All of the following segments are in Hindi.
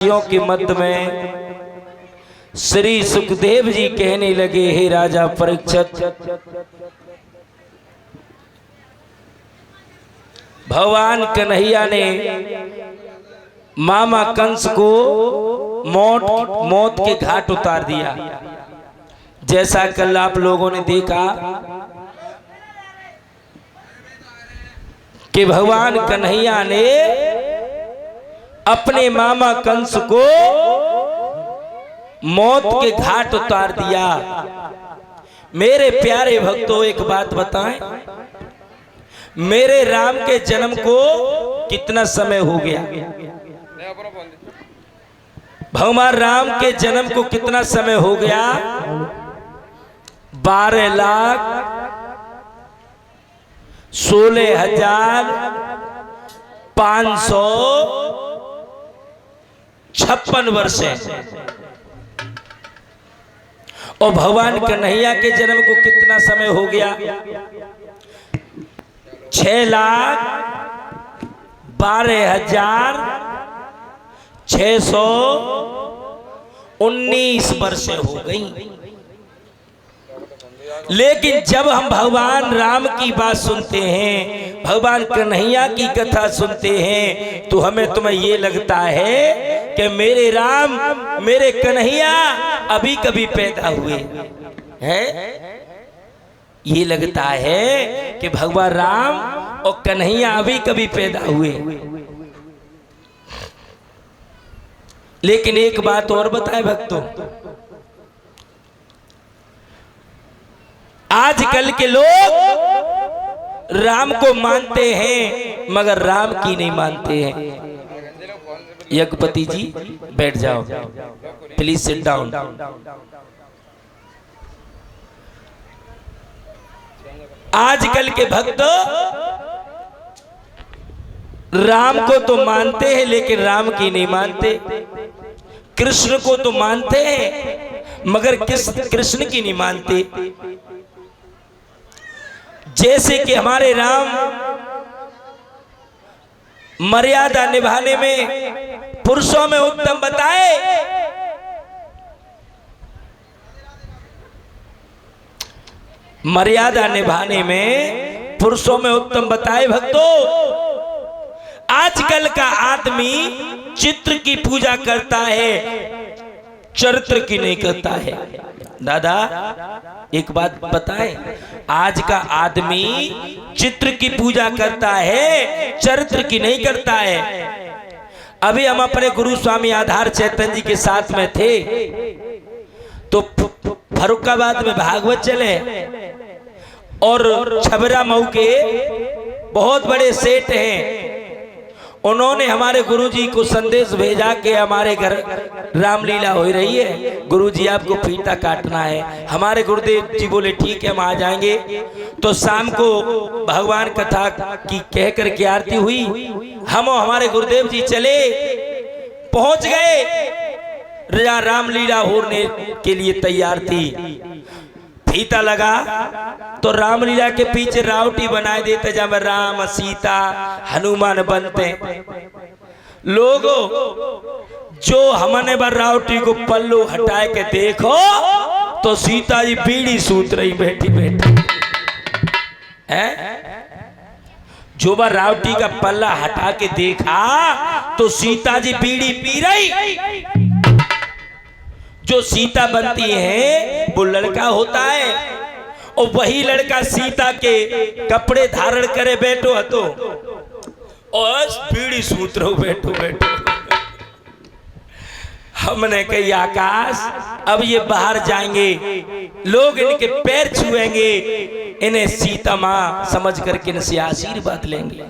के मध्य में श्री सुखदेव जी कहने लगे, हे राजा परीक्षित, भगवान कन्हैया ने मामा कंस को मौत के घाट उतार दिया। जैसा कल आप लोगों ने देखा कि भगवान कन्हैया ने अपने मामा कंस को मौत के घाट उतार दिया। मेरे प्यारे भक्तों, एक बात बताएं, मेरे राम के जन्म को कितना समय हो गया? भगवान राम के जन्म को कितना समय हो गया? 12,16,556 वर्ष है। और भगवान कन्हैया के जन्म को कितना समय हो गया? 6,12,619 वर्षें हो गई। लेकिन जब हम भगवान राम की बात सुनते हैं, भगवान कन्हैया की कथा सुनते हैं, तो हमें तुम्हें ये लगता है कि मेरे राम, मेरे कन्हैया अभी कभी पैदा हुए हैं। ये लगता है कि भगवान राम और कन्हैया अभी कभी पैदा हुए। लेकिन एक बात और बताएं भक्तों, आजकल के लोग राम को मानते हैं मगर राम की नहीं मानते हैं। यज्ञपति जी बैठ जाओ, प्लीज सिट डाउन। आजकल के भक्त राम को तो मानते हैं लेकिन राम की नहीं मानते। कृष्ण को तो मानते हैं मगर कृष्ण की नहीं मानते। जैसे कि हमारे राम मर्यादा निभाने में पुरुषों में उत्तम बताए, मर्यादा निभाने में पुरुषों में उत्तम बताए। भक्तों, आजकल का आदमी चित्र की पूजा करता है, चरित्र की नहीं करता है। दादा एक बात बताएं, आज का आदमी चित्र की पूजा करता है, चरित्र की नहीं करता है। अभी हम अपने गुरु स्वामी आधार चैतन्य जी के साथ में थे तो फरुखाबाद में भागवत चले और छबरा मऊ के बहुत बड़े सेठ हैं, उन्होंने हमारे गुरुजी को संदेश भेजा कि हमारे घर रामलीला हो रही है, गुरुजी आपको फीता काटना है। हमारे गुरुदेव जी बोले ठीक है हम आ जाएंगे। तो शाम को भगवान कथा की कह कर के आरती हुई, हम और हमारे गुरुदेव जी चले, पहुंच गए। रामलीला होने के लिए तैयार थी। फीता लगा तो रामलीला के पीछे रावटी बनाए देते जब राम सीता हनुमान बनते। लोगों, जो हमने बार रावटी को पल्लू हटाए के देखो तो सीता जी बीड़ी सूत रही बैठी बैठी है। जो बार रावटी का पल्ला हटा के देखा तो सीता जी बीड़ी पी रही। जो सीता बनती है वो लड़का होता है और वही लड़का सीता के कपड़े धारण करे बैठो हतो और बीड़ी सूत रहो बैठो बैठो। हमने कही आकाश, अब ये बाहर जाएंगे, लोग इनके पैर छुएंगे, इन्हें सीता मां समझ करके इनसे आशीर्वाद लेंगे।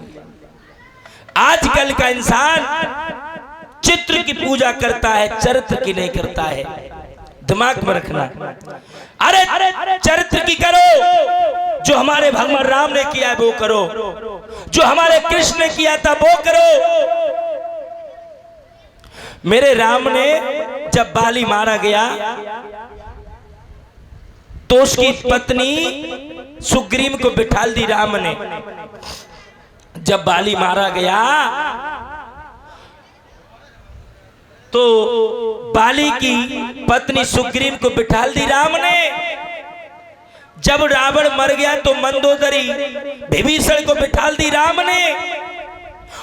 आजकल का इंसान चित्र की पूजा करता है, चरित्र की नहीं करता है। दिमाग में रखना। अरे चरित्र की करो, जो हमारे भगवान राम ने किया है वो करो, जो हमारे कृष्ण ने किया था वो करो। मेरे राम ने जब बाली मारा गया तो उसकी पत्नी सुग्रीव को बिठाल दी राम ने। जब बाली मारा गया तो बाली की पत्नी सुग्रीव को बिठाल दी राम ने। जब रावण मर गया तो मंदोदरी विभीषण को बिठाल दी राम ने।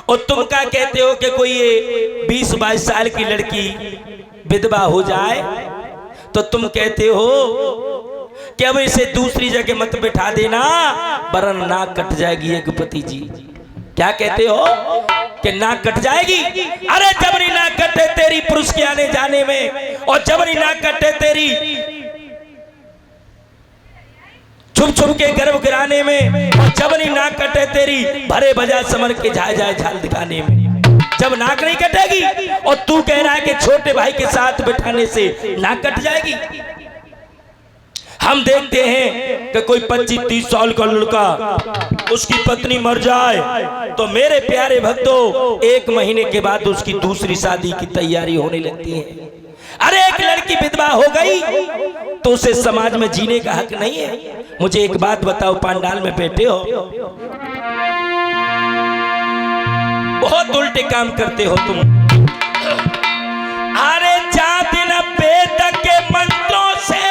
और तुम क्या कहते हो कि कोई ये 20-22 साल की लड़की विधवा हो जाए तो तुम कहते हो कि अब इसे दूसरी जगह मत बिठा देना वरन नाक कट जाएगी। एक पति जी क्या कहते हो कि नाक कट जाएगी? अरे जबरी नाक कटे तेरी पुरुष के आने जाने में, और जबरी नाक कटे तेरी छुप छुप के गर्भ गिराने में, और जबरी नाक कटे तेरी भरे बजा समर के झाए जाए झाल दिखाने में। जब नाक नहीं कटेगी और तू कह रहा है कि छोटे भाई के साथ बिठाने से नाक कट जाएगी। हम देखते हैं कि कोई 25-30 साल का लड़का उसकी पत्नी मर जाए तो मेरे प्यारे भक्तों 1 महीने के बाद उसकी दूसरी शादी की तैयारी होने लगती है। अरे एक लड़की विधवा हो गई तो उसे समाज में जीने का हक नहीं है। मुझे एक बात बताओ, पंडाल में बैठे हो, बहुत उल्टे काम करते हो तुम। अरे जातिन वेद के मंत्रों से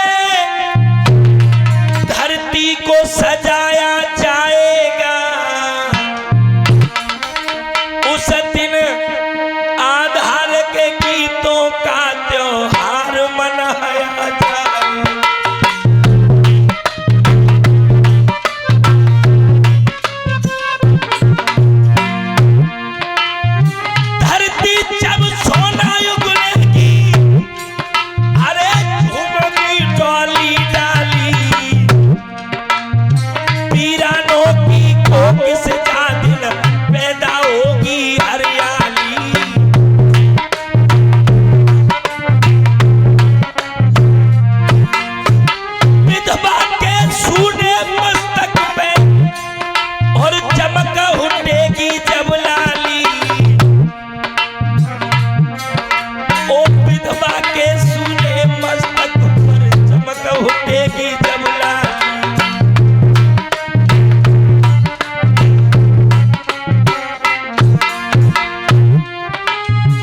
धरती को सजाया जाएगा, उस दिन आधार के गीतों का त्योहार मनाया जाएगा। धरती जब सोना उगलेगी, अरे झूमेगी डोली डाली, वीरानों की कोख से जादिन पैदा होगी हरियाली। विधवा के सूने मस्तक पे और चमक उठेगी जब लाली। ओ विधवा के सूने मस्तक पर चमक उठेगी जब लाली।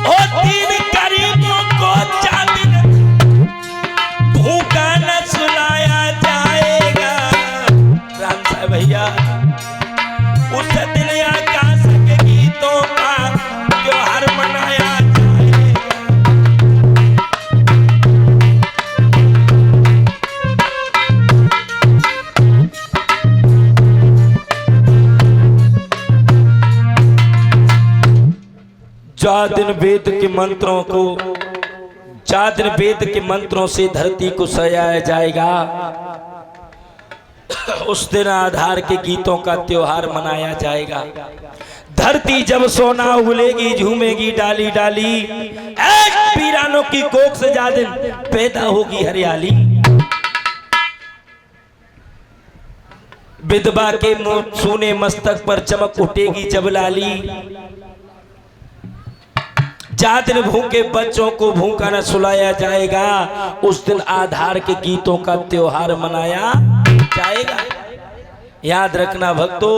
ओ 3 गरीबों को जादिन भूखा न सुनाया जाएगा। राम साहब भैया, उस दिन आकाश के गीतों का त्योहार मनाया जाएगा। जादिन वेद के मंत्रों को, जादिन वेद के मंत्रों से धरती को सजाया जाएगा, उस दिन आधार के गीतों का त्योहार मनाया जाएगा। धरती जब सोना उगलेगी झूमेगी डाली डाली, एक वीरानों की कोख से जादिन पैदा होगी हरियाली। विधवा के सूने मस्तक पर चमक उठेगी जब लाली। जादिन भूखे बच्चों को भूखा न सुलाया जाएगा, उस दिन आधार के गीतों का त्योहार मनाया जाएगा। याद रखना भक्तों,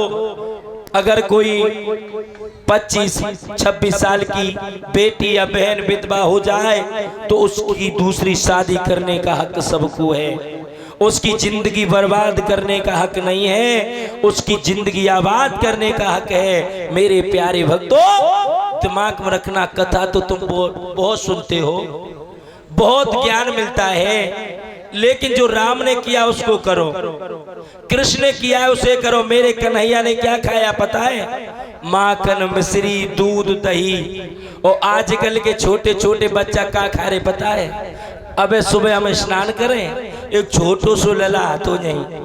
अगर कोई 25-26 साल की बेटी या बहन विधवा हो जाए तो उसकी दूसरी शादी करने का हक सबको है। उसकी जिंदगी बर्बाद करने का हक नहीं है, उसकी जिंदगी आबाद करने का हक है। मेरे प्यारे भक्तों, दिमाग में रखना, कथा तो तुम बहुत सुनते हो, बहुत ज्ञान मिलता है, लेकिन जो राम ने किया उसको करो, कृष्ण ने किया है उसे करो। मेरे कन्हैया ने क्या खाया पता है? माखन मिश्री दूध दही। और आजकल के छोटे छोटे बच्चा क्या खा रहे पता है? अबे सुबह हम स्नान करें, एक छोटो सो लला हाथों नहीं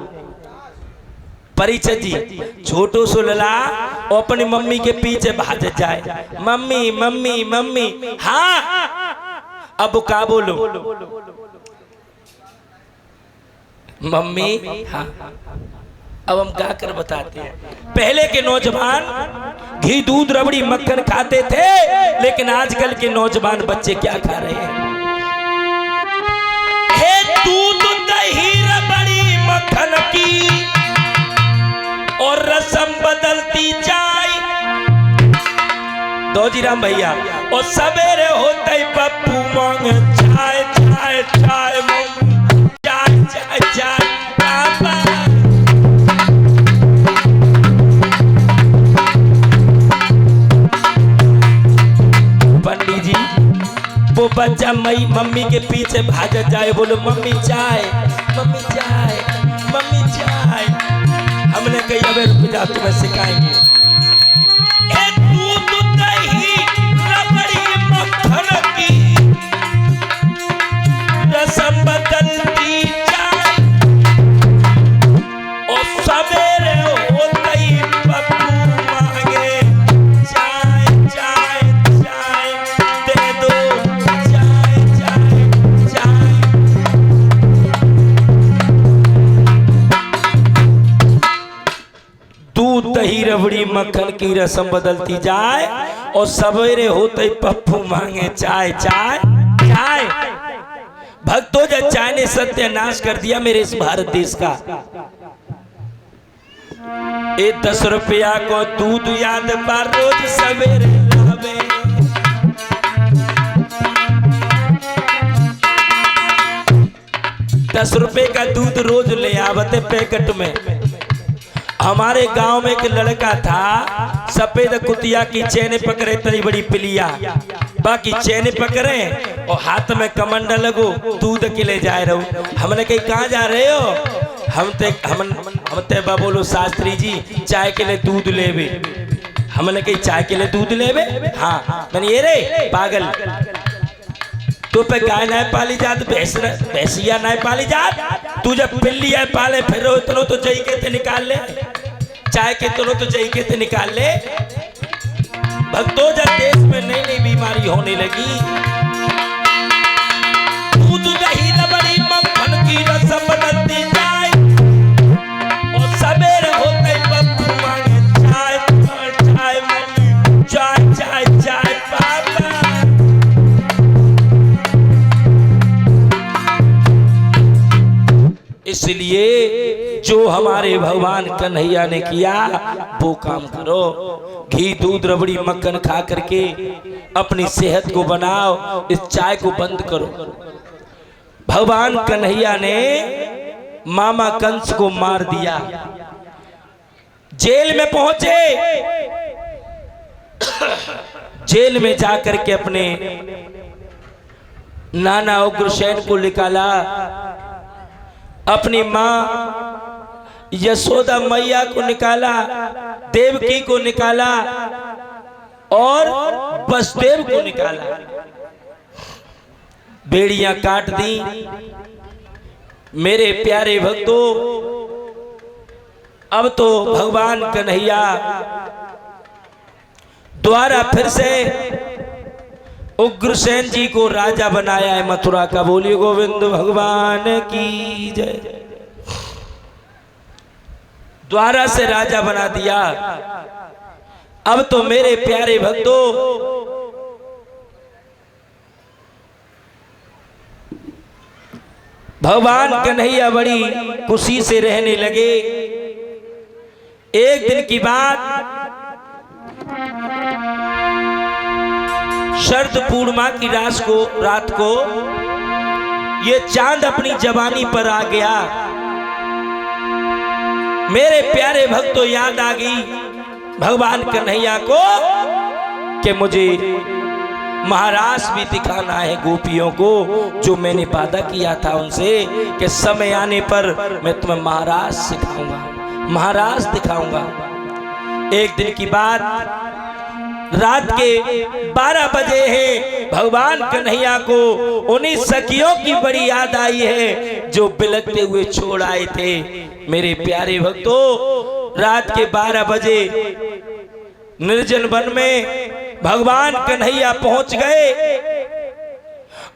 परिचय जी, छोटो सो लला और अपनी मम्मी के पीछे भाग जाए, मम्मी मम्मी मम्मी। हाँ, अब क्या बोलो? मम्मी। हाँ, अब हम क्या कर बताते हैं। पहले के नौजवान घी दूध रबड़ी मक्खन खाते थे, लेकिन आजकल के नौजवान बच्चे क्या खा रहे हैं? दूध दही रबड़ी मक्खन की और रसम बदलती जाए। दौजीराम भैया, और सवेरे होते ही पप्पू मांगे चाय चाय चाय मम्मी चाय चाय चाय पापा। पंडित जी वो बच्चा मम्मी के पीछे भाग जाए, बोलो मम्मी चाय मम्मी चाय मम्मी चाय। हमने कही अबे रुक जा तुम्हें सिखाएंगे। दूध दही रबड़ी मक्खन की रसम बदलती चाय और सवेरे होते ही पप्पू मांगे चाय चाय चाय दे दो चाय चाय चाय। दूध दही रबड़ी मक्खन की रस्म बदलती जाए और सवेरे होते ही पप्पू मांगे चाय चाय चाय। भक्तों जब चाय ने सत्यानाश कर दिया मेरे इस भारत देश का। ए 10 रुपया को दूध याद पर रोज सवेरे लावे। ₹10 का दूध रोज ले आवते पैकेट में। हमारे गांव में एक लड़का था, सफेद कुतिया की चैन पकड़े तरी बड़ी पिलिया, बाकी चैन पकड़े और हाथ में कमंडल लगो दूध के ले जा रहे हो। हमने कही कहाँ जा रहे हो? हम ते बोलो शास्त्री जी चाय के लिए दूध लेवे। हमने कही चाय के लिए दूध लेवे? हाँ। मैंने ये रे पागल तो पे गाय नहीं पाली जात, भैंसिया नहीं पाली जात। तू जब बिल्ली है पाले फिर इतनो तो जई के ते निकाल ले, चाय के इतनो तो जई के ते निकाल ले। भक्तों जब देश में नई नई बीमारी होने लगी, दूध दही रबड़ी मक्खन की रस्म बदलती जाए और सवेरे होते पप्पू मांगे चाय चाय मम्मी चाय चाय चाय पापा। इसलिए जो हमारे भगवान कन्हैया ने किया वो काम करो। घी दूध रबड़ी मक्खन खा करके अपनी सेहत को बनाओ, इस चाय को बंद करो। भगवान कन्हैया ने मामा कंस को मार दिया, जेल में पहुंचे। जेल में जाकर के अपने नाना उग्रसेन को निकाला, अपनी माँ यशोदा मैया को निकाला, देवकी को निकाला और वसुदेव को निकाला। बेड़ियां काट दी। मेरे प्यारे भक्तों, अब तो भगवान कन्हैया द्वारा फिर से उग्रसेन जी को राजा बनाया है मथुरा का। बोलिए गोविंद भगवान की जय। द्वारा से राजा बना दिया। अब तो मेरे प्यारे भक्तों, भगवान कन्हैया बड़ी खुशी से रहने लगे। एक दिन की बात, शरद पूर्णिमा की रात को ये चांद अपनी जवानी पर आ गया। मेरे प्यारे भक्तों, याद आ गई भगवान कन्हैया को कि मुझे महाराज भी दिखाना है गोपियों को, जो मैंने वादा किया था उनसे कि समय आने पर मैं तुम्हें महाराज सिखाऊंगा, महाराज दिखाऊंगा। एक दिन की बात, रात के 12 बजे है। भगवान कन्हैया को उन्हीं सखियों की बड़ी याद आई है जो बिलखते हुए छोड़ आए थे। मेरे प्यारे भक्तों, रात के 12 बजे निर्जन वन में भगवान कन्हैया पहुंच गए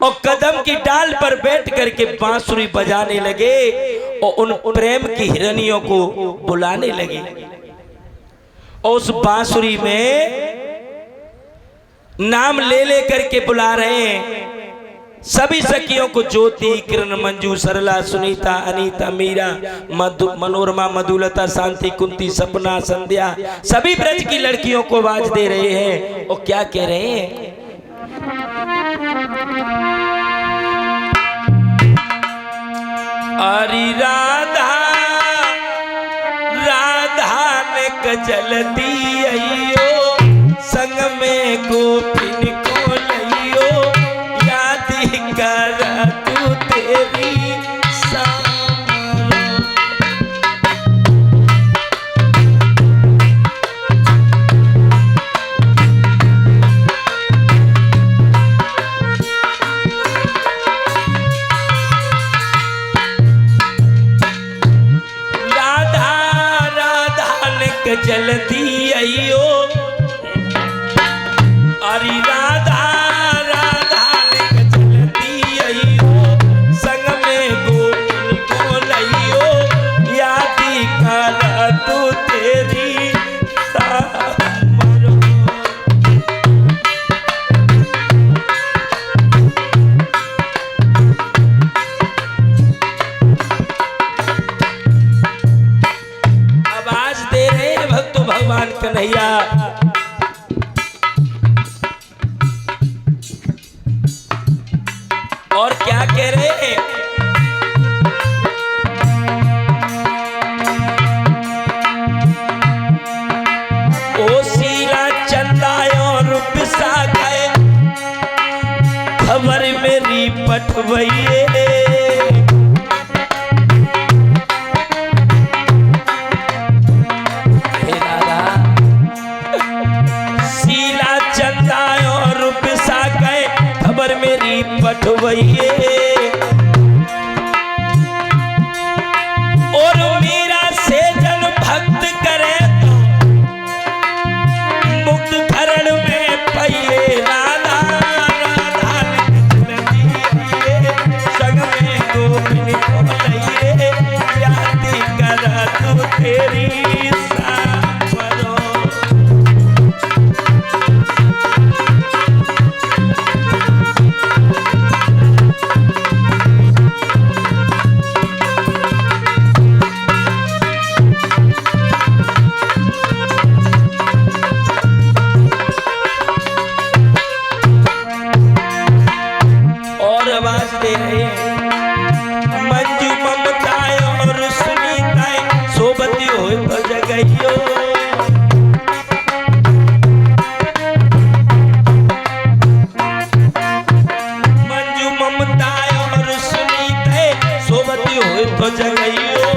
और कदम की डाल पर बैठ करके बांसुरी बजाने लगे और उन प्रेम की हिरनियों को बुलाने लगे। और उस बांसुरी में नाम ले ले करके बुला रहे हैं सभी सखियों को। ज्योति, किरण, मंजू, सरला, सुनीता, अनीता, मीरा, मनोरमा, मधुलता, शांति, कुंती, सपना, संध्या, सभी ब्रज की लड़कियों को आवाज दे रहे हैं और क्या कह रहे हैं? जल्दी अइयो संग में गोपिन को लइयो याद कर तू तेरी सामरो। राधा राधा ने जल्दी अइयो अरे राधा राधा ने जल्दी अइयो संग में गोपिन को लइयो याद कर तू तेरी सामरो। आवाज दे रहे हैं भक्तो भगवान कन्हैया। और क्या कह रहे हैं? ओ सीला चंदा और पिसा गए खबर मेरी पठवइए। हे राधा सीला चंदा और पिसा गए खबर मेरी पठवइए। और मेरा से जन भक्त करे तो मुक्त धरण में पइए। राधा राधा जल्दी अइए संग में गोपिन को लइए याद कर तू तेरी सामरो। और आवाज दे रहे हैं मंजू ममता और सुनीता सोबती हो तो जगइयो। मंजू ममता और सुनीता सोबती हो तो जगइयो।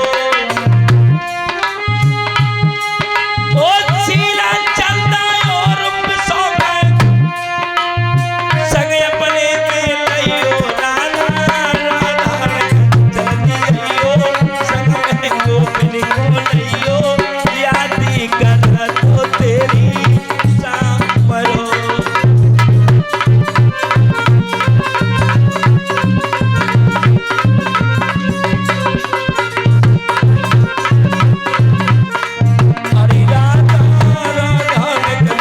ओ शीला चंदा और पिसो गए संग अपने में लइयो। राधा राधा जल्दी अइयो संग में गोपिन को लइयो याद कर तो तेरी सामरो। अरे राधा राधा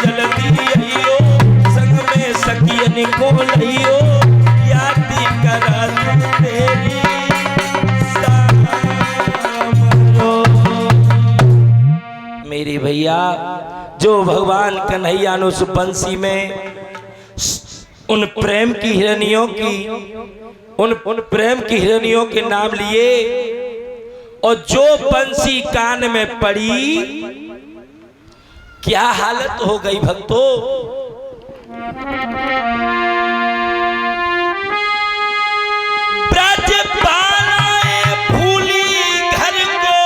जल्दी अइयो संग में सखियन को लइयो याद कर तू तेरी सामरो। मेरे भैया जो भगवान कन्हैया ने उस बंसी में उन प्रेम की हिरनियों की उन प्रेम की हिरनियों के नाम लिए और जो बंसी कान में पड़ी क्या हालत हो गई भक्तों। ब्रजबालाए भूली घर को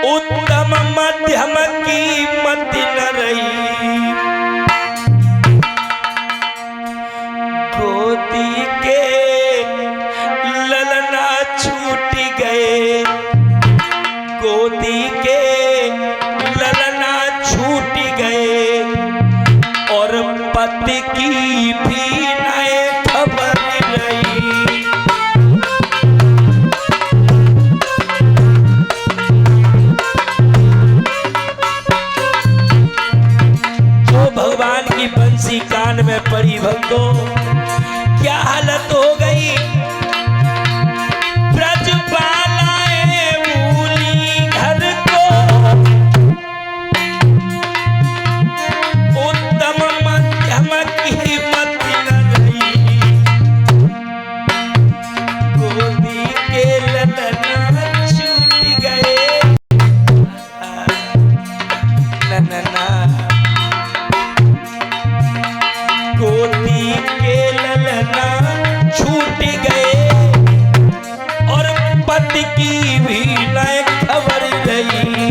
उत्तम मध्यम की मति न रही। गोदी के ललना छूट गए गोदी के ललना छूट गए और पति की भी नए खबर रही। जो भगवान की बंसी कान में पड़ी भक्तों क्या हालत हो गई। ब्रजबालाए भूली घर को उत्तम मध्यम की मति न रही। गोदी के ललना छूट गए मोती के ललना छूट गए और पति की भी न खबर रही।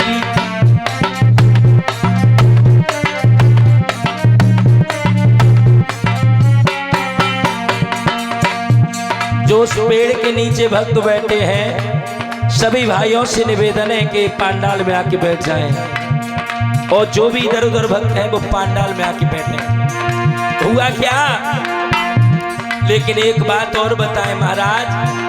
जो उस पेड़ के नीचे भक्त बैठे हैं, सभी भाइयों से निवेदन है कि पांडाल में आके बैठ जाएं और जो भी इधर उधर भक्त हैं वो पांडाल में आके बैठे। हुआ क्या? लेकिन एक बात और बताएं महाराज,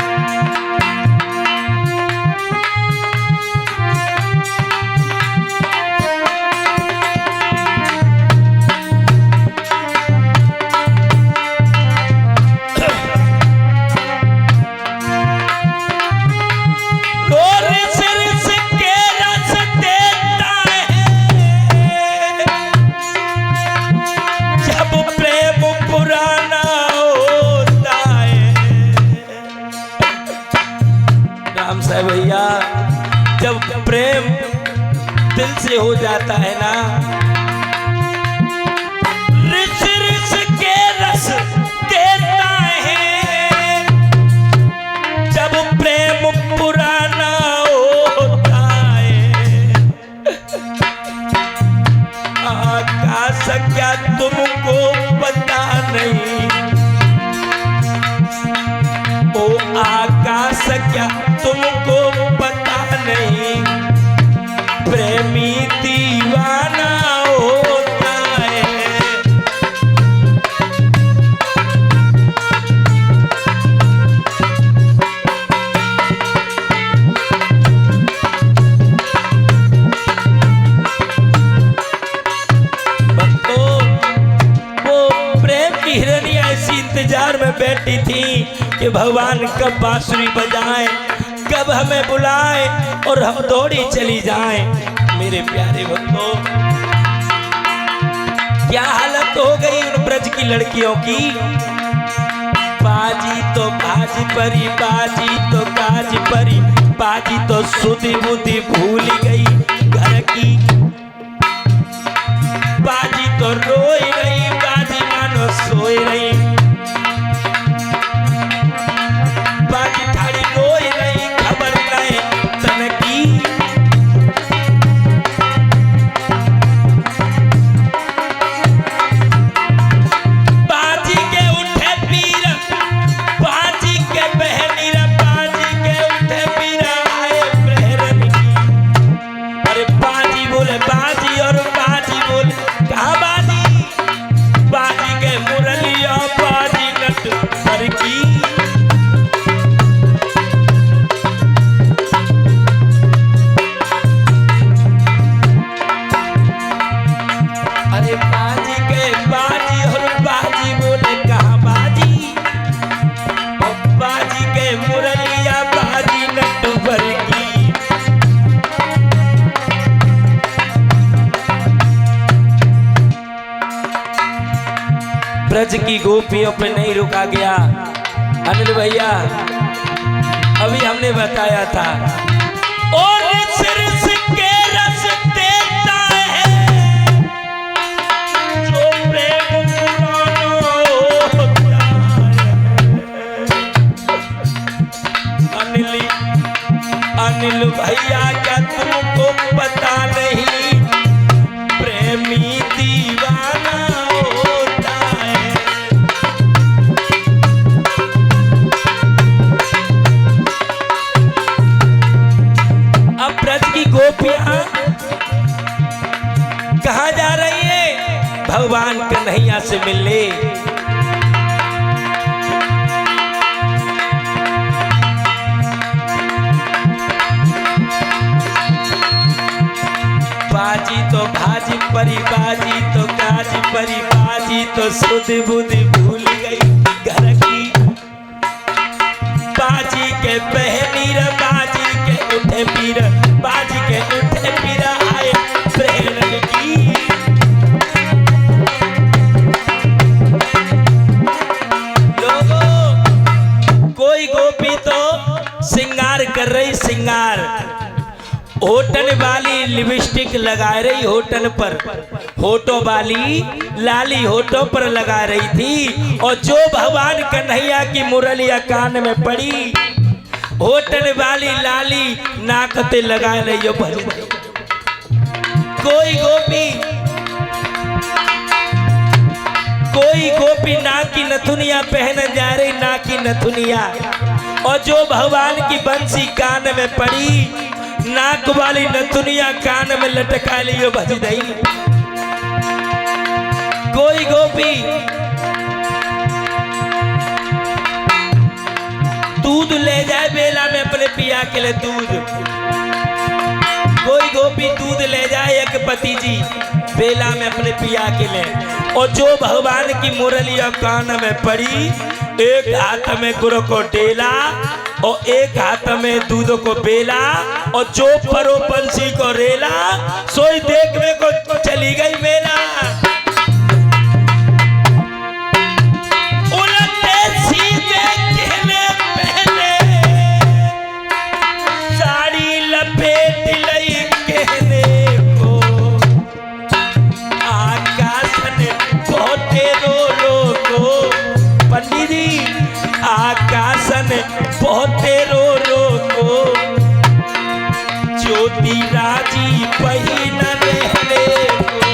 भैया जब प्रेम दिल से हो जाता है ना, रिस रिस के रस देता है। जब प्रेम पुराना होता है, आकाश क्या तुमको पता नहीं, ओ आकाश क्या तुमको पता नहीं, प्रेमी दीवाना होता है। भक्तों, वो प्रेम की हिरणी ऐसी इंतजार में बैठी थी कि भगवान कब बांसुरी बजाएं, कब हमें बुलाए और हम दौड़ी चली जाएं। मेरे प्यारे भक्तों, क्या हालत हो गई उन ब्रज की लड़कियों की। बाजी तो बाजी परी, बाजी तो काज परी, बाजी तो सुधि बुद्धि भूल गई घर की, बाजी तो रोई रही, बाजी मानो सोई रही, ब्रज की गोपियों पे नहीं रुका गया। अनिल भैया अभी हमने बताया था, और सिर के रस देता है जो प्रेम पुराना होता है। अनिल भैया क्या तुमको पता नहीं, प्रेमी दीवाना होता है। अब ब्रज की गोपियां कहाँ जा रही है? भगवान कन्हैया से मिलने। बाजी तो भाजी परी, बाजी तो काज परी, बाजी तो सुध बुध भूल गई घर की, बाजी के पहनी र बाजी के उठे पीर, बाजी के उठे पीर आए प्रेरण की। लोगों, कोई गोपी तो सिंगार कर रही, सिंगार होटल वाली लिपस्टिक लगा रही होटल पर, होठों वाली लाली होठों पर लगा रही थी, और जो भगवान कन्हैया की मुरलिया कान में पड़ी, होठन वाली लाली नाक ते लगा रही हो भजन। कोई गोपी नाक की नथुनिया पहन जा रही, नाक की नथुनिया, और जो भगवान की बंसी कान में पड़ी, नाक वाली नथुनिया कान में लटका लियो भज दई। कोई गोपी दूध ले जाए बेला में अपने पिया के लिए दूध, कोई गोपी दूध ले जाए एक पति जी बेला में अपने पिया के लिए, और जो भगवान की मुरलिया कान में पड़ी, एक हाथ में गुरु को डेला और एक हाथ में दूध को बेला, और जो परो पंछी को रेला, सोई देखने को चली गई मेला। उलटे सीधे कहने पहले, साड़ी लपेट लई कहने को, आकाश ने बहुते रो को, पंडित जी आकाश ने बहुते रो को, ज्योति राजी पहिन रहने को।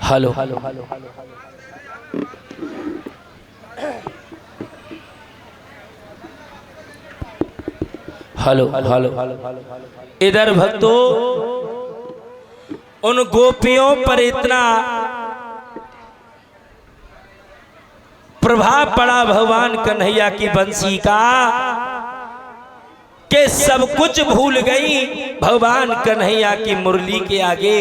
हेलो हेलो हेलो हेलो, इधर भक्तों उन गोपियों पर इतना प्रभाव पड़ा भगवान कन्हैया की बंसी का कि सब कुछ भूल गई भगवान कन्हैया की मुरली के आगे।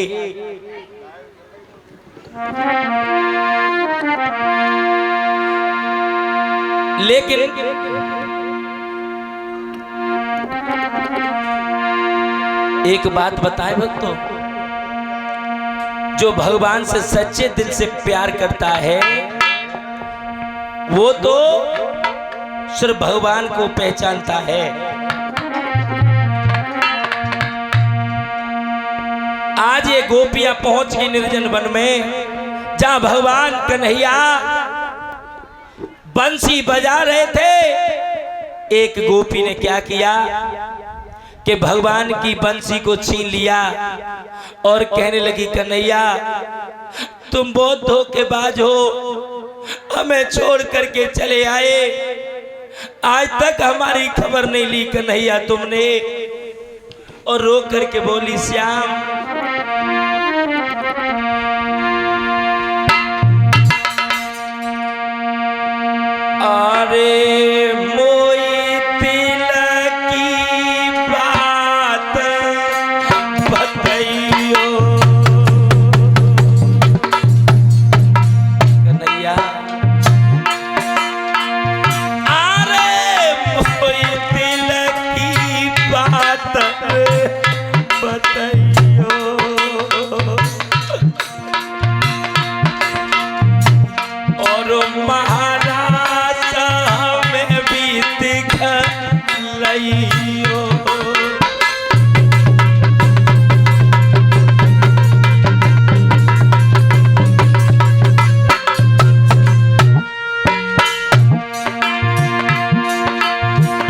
लेकिन एक बात बताए भक्तों, जो भगवान से सच्चे दिल से प्यार करता है वो तो सिर्फ भगवान को पहचानता है। आज ये गोपियां पहुंच गई निर्जन वन में, जहां भगवान कन्हैया बंसी बजा रहे थे। एक गोपी ने क्या किया कि भगवान की बंसी को छीन लिया और कहने लगी, कन्हैया तुम बहुत धोखेबाज हो, हमें छोड़ करके चले आए, आज तक हमारी खबर नहीं ली कन्हैया तुमने। और रो करके बोली, श्याम अरे मोई तिलक की बात बताइयो कन्हैया, अरे मोई तिलक की बात बताइयो, और महाराज हमें भी दिखलाइयो।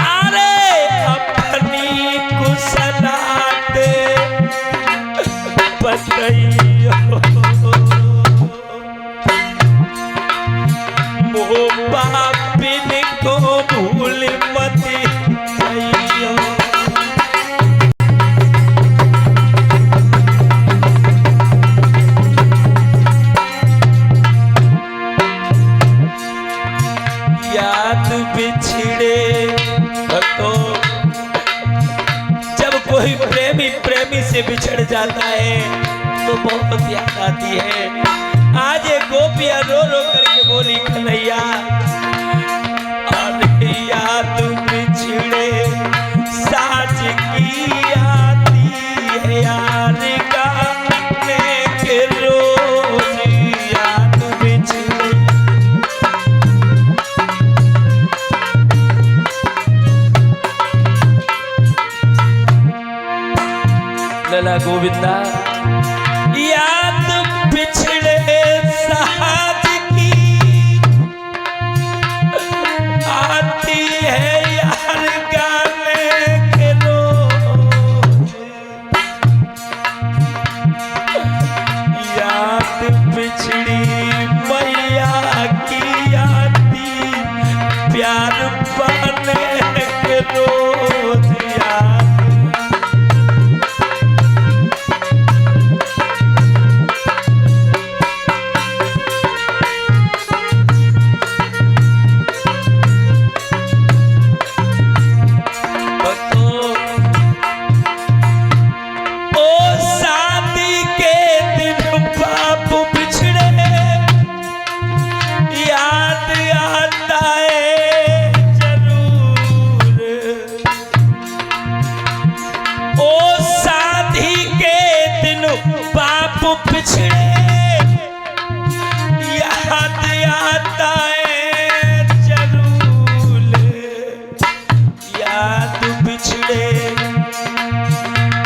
अरे अपनी कुशलात बताइयो, बापिन को भूल मत जाइयो। बिछड़ जाता है तो बहुत याद आती है। आज एक गोपियां रो रो करके बोली कन्हैया अरे याद बिछड़े साज की आती है यार गाने के रोज याद बिछड़े। लला गोविंदा याद बिछड़े साज की आती है यार गाने के रोज याद बिछड़ी मैया की आती प्यार पाने के रोज याद।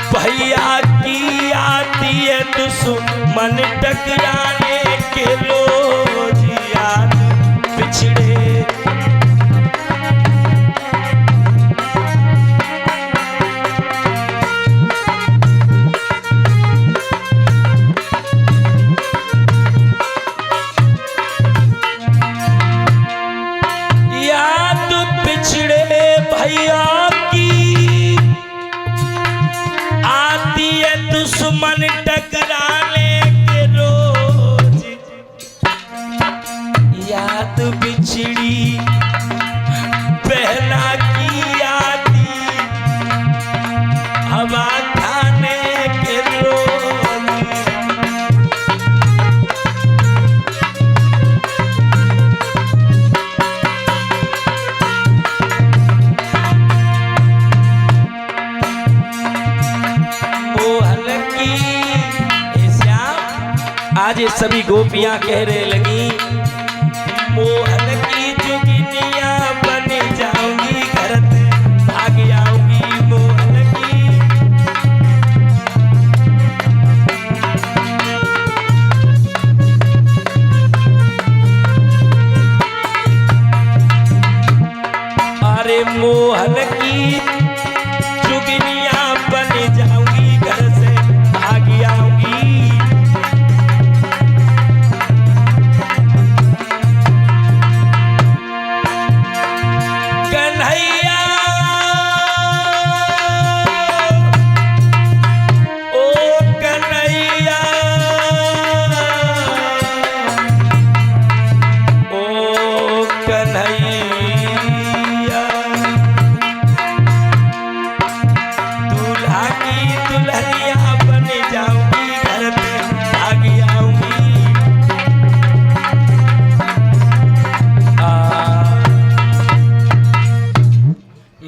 भैया की आती है दुश्मन टकराने के रोज याद बिछड़े। याद बिछड़े भैया दुश्मन टकराने के रोज याद बिछड़ी बहना की आती हवा खाने के रोज। आज ये सभी गोपियां कहने लगी मोहन की जोगिनिया बन जाऊंगी घर से भाग आऊंगी मोहन की। अरे मोहन की जोगिनिया बन जाऊंगी घर से भाग आऊंगी।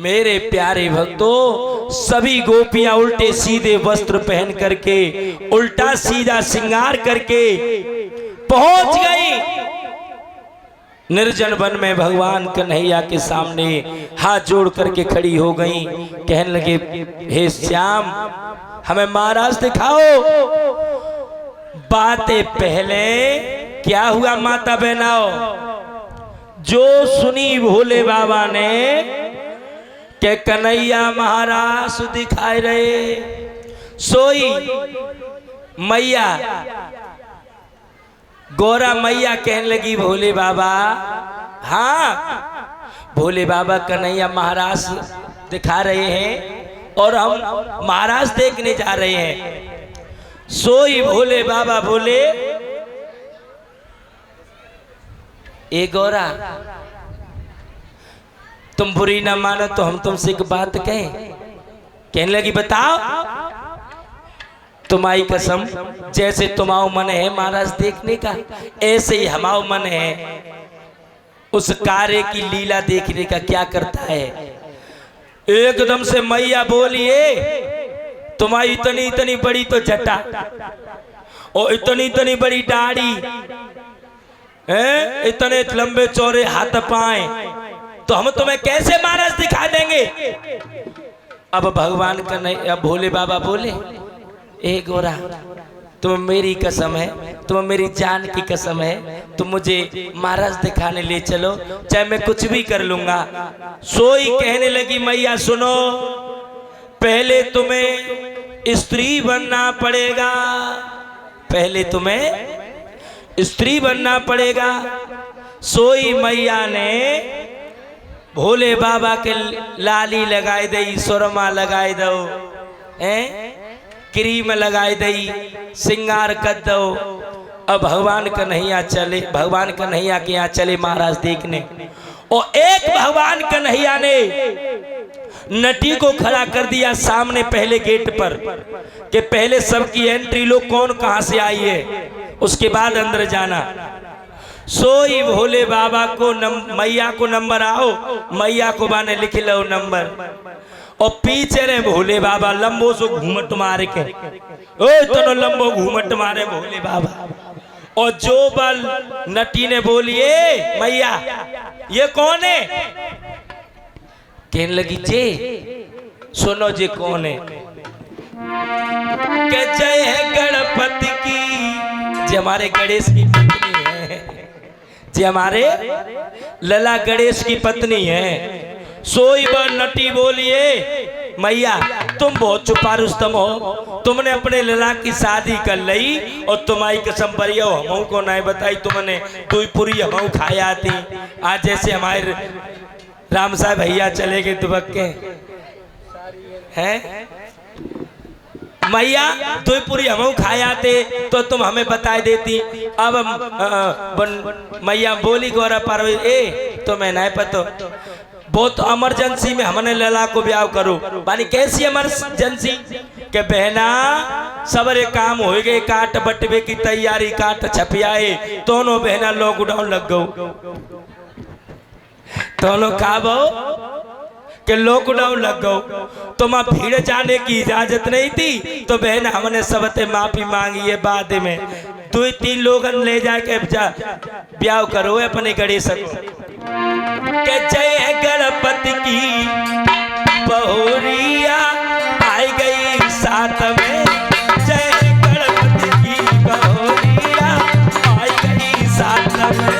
मेरे प्यारे भक्तों सभी गोपियां उल्टे सीधे वस्त्र पहन करके उल्टा सीधा श्रृंगार करके पहुंच गई निर्जन वन में। भगवान कन्हैया के सामने हाथ जोड़ करके खड़ी हो गई। कहने लगे हे श्याम हमें महाराज दिखाओ। बातें पहले क्या हुआ माता बहनाओ जो सुनी भोले बाबा ने के कन्हैया महाराज दिखाए रहे सोई मैया गौरा मैया कहने लगी भोले बाबा हाँ भोले बाबा कन्हैया महाराज दिखा रहे हैं और हम महाराज देखने जा रहे हैं। सोई भोले बाबा बोले ए गौरा तुम बुरी ना मानो तो हम तुमसे एक बात कहें। कहने लगी बताओ। तुम्हारी कसम जैसे तुम्हारा मन है महाराज देखने का, ऐसे ही हमारा मन है उस कार्य की लीला देखने का। क्या करता है, एकदम से मैया बोलिए तुम्हारी इतनी इतनी बड़ी तो जटा और इतनी इतनी बड़ी दाढ़ी है, इतने लंबे चौड़े हाथ पाए, तो हम तुम्हें कैसे महाराज दिखा देंगे। अब भगवान का नहीं, अब भोले बाबा बोले ए गोरा तुम मेरी कसम है, तुम मेरी जान की कसम है, तुम मुझे महाराज दिखाने ले चलो, चाहे मैं कुछ भी कर लूंगा। सोई कहने लगी मैया सुनो, पहले तुम्हें स्त्री बनना पड़ेगा, पहले तुम्हें स्त्री बनना पड़ेगा। सोई मैया ने भोले बाबा के लाली लगाई दई, सुरमा लगाई दो, क्रीम लगाई दई, श्रृंगार कर दो। अब भगवान कन्हैया चले, भगवान कन्हैया के यहाँ चले महाराज देखने, और एक भगवान कन्हैया ने नटी को खड़ा कर दिया सामने पहले गेट पर कि पहले सबकी एंट्री लो, कौन कहां से आई है, उसके बाद अंदर जाना। सोई भोले बाबा को मैया को नंबर आओ, मैया को बाने लिख लो नंबर, और पीछे रे भोले बाबा लंबो सो घूमट मारे के, ओए तो लंबो घूमट मारे भोले बाबा। और जो बल नटी ने बोलिए मैया ये कौन है, कहने लगी जे सुनो जे कौन है, के जय है गणपति की, जे हमारे गणेश की पत्नी है, जे हमारे लला गणेश की पत्नी है। सोई बार नटी बोलिए मैया तुम बहुत चुपारुस्तम हो, तुमने अपने लला की शादी कर ली और तुम्हारी कसम परियो हमों को नहीं बताई, तुमने तू पूरी हमों खाया थी। आज जैसे हमारे राम साहब भैया चले गए दुबक्के हैं, मैया दो पूरी हम खाया थे तो तुम हमें बता देती। अब मैया बोली गौरा पार्वती ए तो मैं नहीं पता, बहुत इमरजेंसी में हमने लला को ब्याह करो। बानी कैसी इमरजेंसी के बहना सबरे काम हो गए, काट बटवे की तैयारी, काट छपियाए, दोनों बहना लॉकडाउन लग गो, दोनों काबो के लॉकडाउन लग गो, तो माँ भीड़ जाने की इजाजत नहीं थी, तो बहन हमने सबसे माफी मांगी है, बाद में 2-3 लोग ले जाके ब्याह करो अपने गणेश को। के जय गणपति की बहुरिया आई गई साथ में, जय गणपति की बहुरिया आई गई साथ में।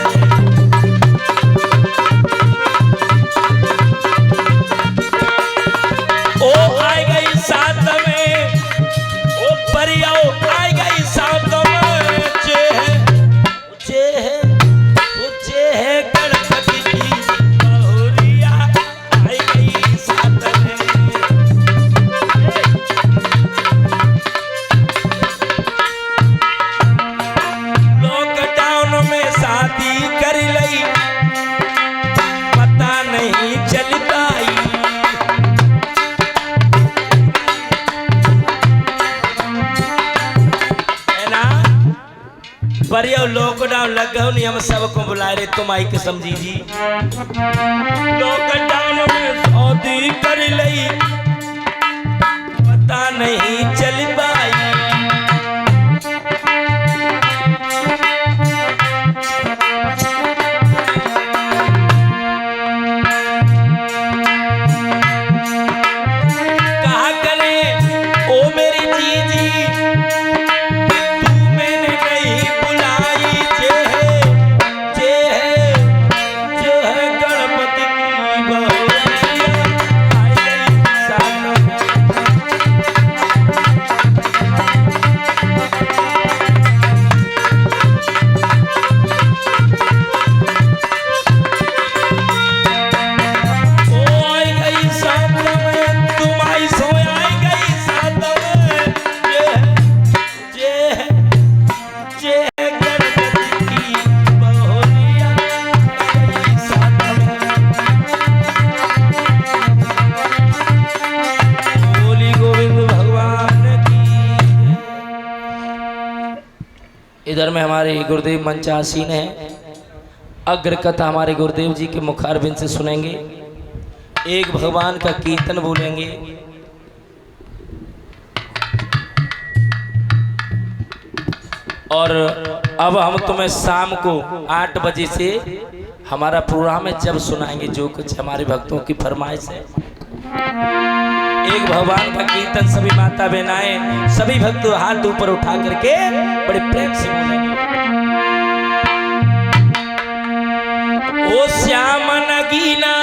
लॉकडाउन लग गया नहीं, हम सबको बुला रहे तुम आई के समझी जी। लॉकडाउन में शादी कर ली, पता नहीं चल पाई, कहा करे ओ मेरी जीजी इधर में हमारे गुरुदेव मंचासीन है। अग्र कथा हमारे गुरुदेव जी के मुखारबिंद से सुनेंगे। एक भगवान का कीर्तन बोलेंगे। और अब हम तुम्हें शाम को 8 बजे से हमारा प्रोग्राम है, जब सुनाएंगे जो कुछ हमारे भक्तों की फरमाइश है। एक भगवान का कीर्तन सभी माता बहनाएं सभी भक्त हाथ ऊपर उठा करके बड़े प्रेम से बोलेंगे। ओ श्याम नगीना